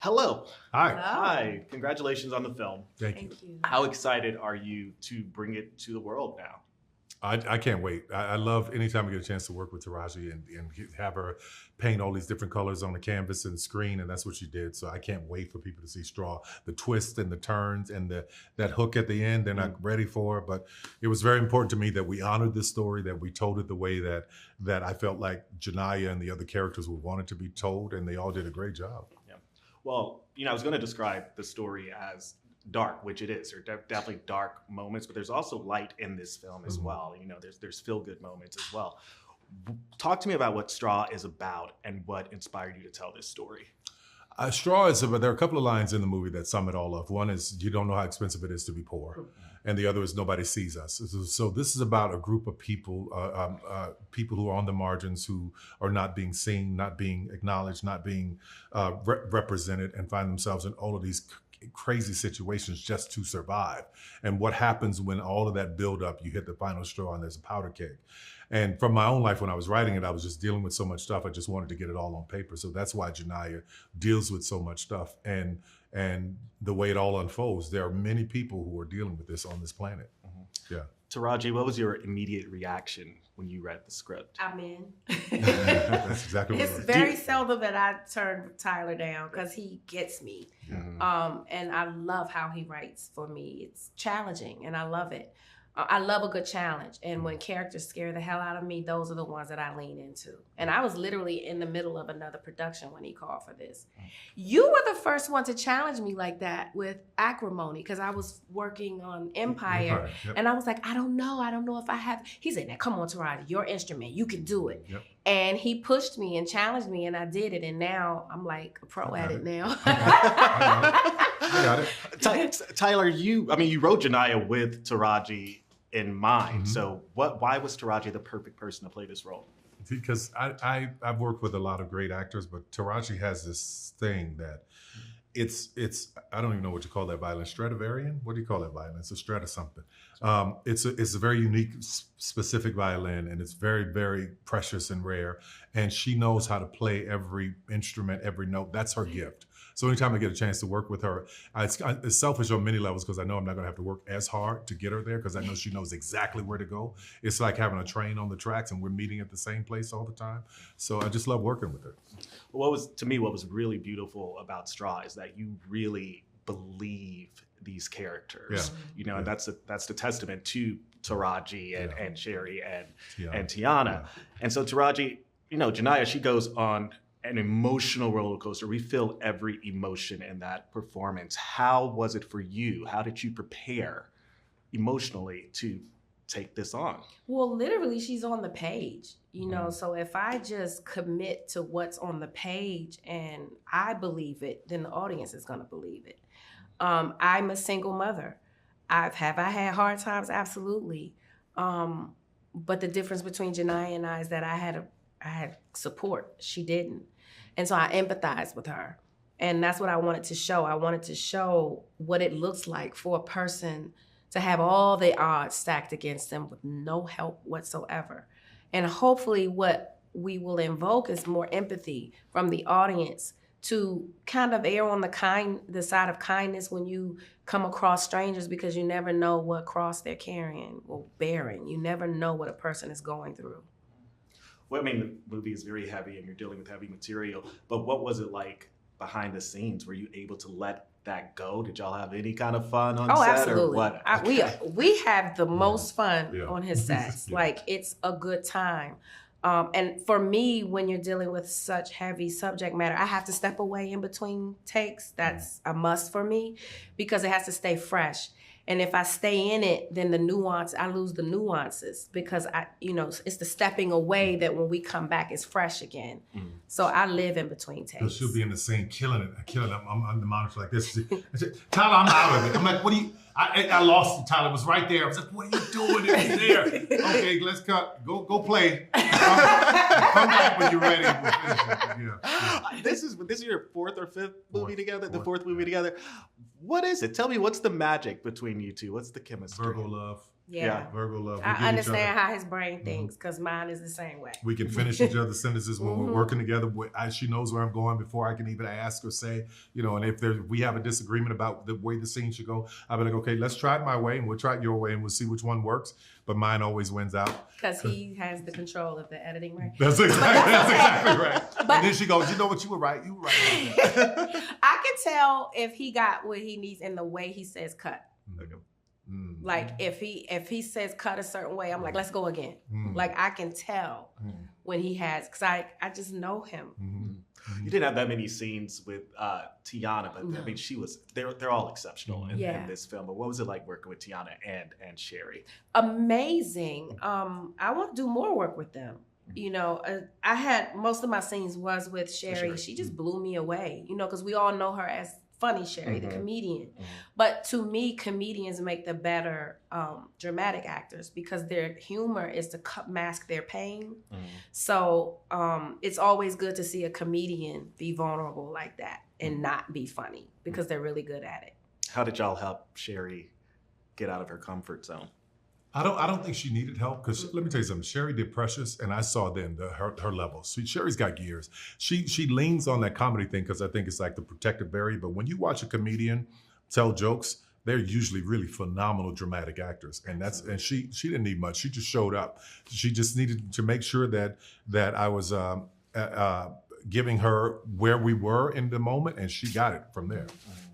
Hello. Hi. Hi. Congratulations on the film. Thank you. Thank you. How excited are you to bring it to the world now? I can't wait. I love anytime I get a chance to work with Taraji and have her paint all these different colors on the canvas and screen, and that's what she did. So I can't wait for people to see Straw. The twists and the turns and that hook at the end, they're not ready for. But it was very important to me that we honored this story, that we told it the way that I felt like Janiyah and the other characters would want it to be told, and they all did a great job. Yeah. Well, I was going to describe the story as dark, which it is. There are definitely dark moments, but there's also light in this film as well. There's feel-good moments as well. Talk to me about what Straw is about and what inspired you to tell this story. Straw is about, there are a couple of lines in the movie that sum it all up. One is, you don't know how expensive it is to be poor. And the other is, nobody sees us. So this is about a group of people, people who are on the margins, who are not being seen, not being acknowledged, not being represented, and find themselves in all of these crazy situations just to survive. And what happens when all of that build up, you hit the final straw and there's a powder keg. And from my own life, when I was writing it, I was just dealing with so much stuff. I just wanted to get it all on paper. So that's why Janiyah deals with so much stuff. And the way it all unfolds, there are many people who are dealing with this on this planet. Yeah. Taraji, what was your immediate reaction when you read the script? I'm in. That's exactly what it It's was. very seldom that I turn Tyler down because he gets me. And I love how he writes for me. It's challenging and I love it. I love a good challenge. And when characters scare the hell out of me, those are the ones that I lean into. And I was literally in the middle of another production when he called for this. You were the first one to challenge me like that with Acrimony, because I was working on Empire. Yep. And I was like, I don't know if I have. He said, now come on, Taraji, your instrument, you can do it. Yep. And he pushed me and challenged me and I did it. And now I'm like a pro at it now. I got it. Tyler, you wrote Janiyah with Taraji in mind. So why was Taraji the perfect person to play this role? Because I've worked with a lot of great actors, but Taraji has this thing that it's I don't even know what you call that violin. Stradivarian? What do you call that violin? It's a Strata something. It's a very unique, specific violin, and it's very, very precious and rare. And she knows how to play every instrument, every note. That's her gift. So anytime I get a chance to work with her, it's selfish on many levels because I know I'm not going to have to work as hard to get her there because I know she knows exactly where to go. It's like having a train on the tracks and we're meeting at the same place all the time. So I just love working with her. What was really beautiful about Straw is that you really believe these characters. Yeah. And that's the testament to Taraji and Sherry and Tiana. Yeah. And so Taraji, Janiyah, she goes on an emotional roller coaster. We feel every emotion in that performance. How was it for you? How did you prepare emotionally to take this on? Well, literally, she's on the page, so if I just commit to what's on the page and I believe it, then the audience is going to believe it. I'm a single mother. Have I had hard times? Absolutely. But the difference between Janiyah and I is that I had support. She didn't. And so I empathized with her. And that's what I wanted to show. I wanted to show what it looks like for a person to have all the odds stacked against them with no help whatsoever. And hopefully what we will invoke is more empathy from the audience to kind of err on the side of kindness when you come across strangers, because you never know what cross they're carrying or bearing. You never know what a person is going through. Well, the movie is very heavy and you're dealing with heavy material, but what was it like behind the scenes? Were you able to let that go? Did y'all have any kind of fun on set? Absolutely. Or what? We have the most fun on his sets. Yeah. Like, it's a good time. And for me, when you're dealing with such heavy subject matter, I have to step away in between takes. That's a must for me because it has to stay fresh. And if I stay in it, then I lose the nuances because it's the stepping away that when we come back, it's fresh again. So I live in between takes. She'll be in the scene, killing it. I'm on the monitor like this. I said, Tyler, I'm out of it. I'm like, what do you? I lost it, Tyler. It was right there. I was like, what are you doing? It was there. Okay, let's cut. Go play. Come back when you're ready. We'll finish it. Yeah. This is your fourth or fifth movie together? The fourth movie together. What is it? Tell me, what's the magic between you two? What's the chemistry? Virgo love. Yeah. Virgo love. We get I each understand other. how his brain thinks because mine is the same way. We can finish each other's sentences when we're working together. She knows where I'm going before I can even ask or say, and if we have a disagreement about the way the scene should go, I'll be like, okay, let's try it my way and we'll try it your way and we'll see which one works. But mine always wins out. Because he has the control of the editing, right? That's exactly right. And then she goes, you know what, you were right. You were right. I can tell if he got what he needs in the way he says cut. Like if he says cut a certain way, I'm like, let's go again. Like I can tell when he has, because I just know him. You didn't have that many scenes with Tiana, but I mean, they're all exceptional in this film. But what was it like working with Tiana and Sherry? Amazing. I want to do more work with them. I had most of my scenes was with Sherry. She just blew me away. Because we all know her as Funny Sherry, the comedian. But to me, comedians make the better dramatic actors because their humor is to mask their pain. So it's always good to see a comedian be vulnerable like that and not be funny because they're really good at it. How did y'all help Sherry get out of her comfort zone? I don't think she needed help because let me tell you something. Sherry did Precious, and I saw then her levels. Sherry's got gears. She leans on that comedy thing because I think it's like the protective barrier. But when you watch a comedian tell jokes, they're usually really phenomenal dramatic actors, and she didn't need much. She just showed up. She just needed to make sure that I was giving her where we were in the moment, and she got it from there.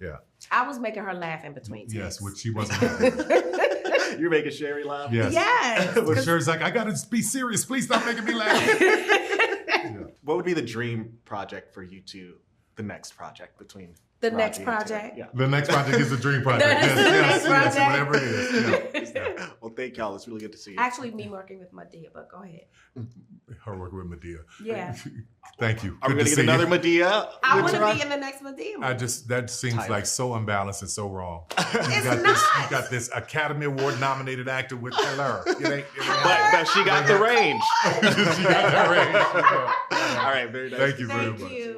Yeah. I was making her laugh in between takes. Yes, which she wasn't. You're making Sherry laugh? Yes. But Sherry's like, I gotta be serious. Please stop making me laugh. What would be the dream project for you two? The next project between the Taraji next and project? Yeah. The next project is a dream project. That is the next project. Whatever it is. Yeah. Well, thank y'all. It's really good to see you. Actually, me working with Madea, but go ahead. Her working with Madea. Yeah. Thank you. Are we going to get another Madea? I want to be in the next Madea. That seems like so unbalanced and so wrong. You got this Academy Award nominated actor with her. But she got the range. She got the range. All right, very nice. Thank you very much. Thank you.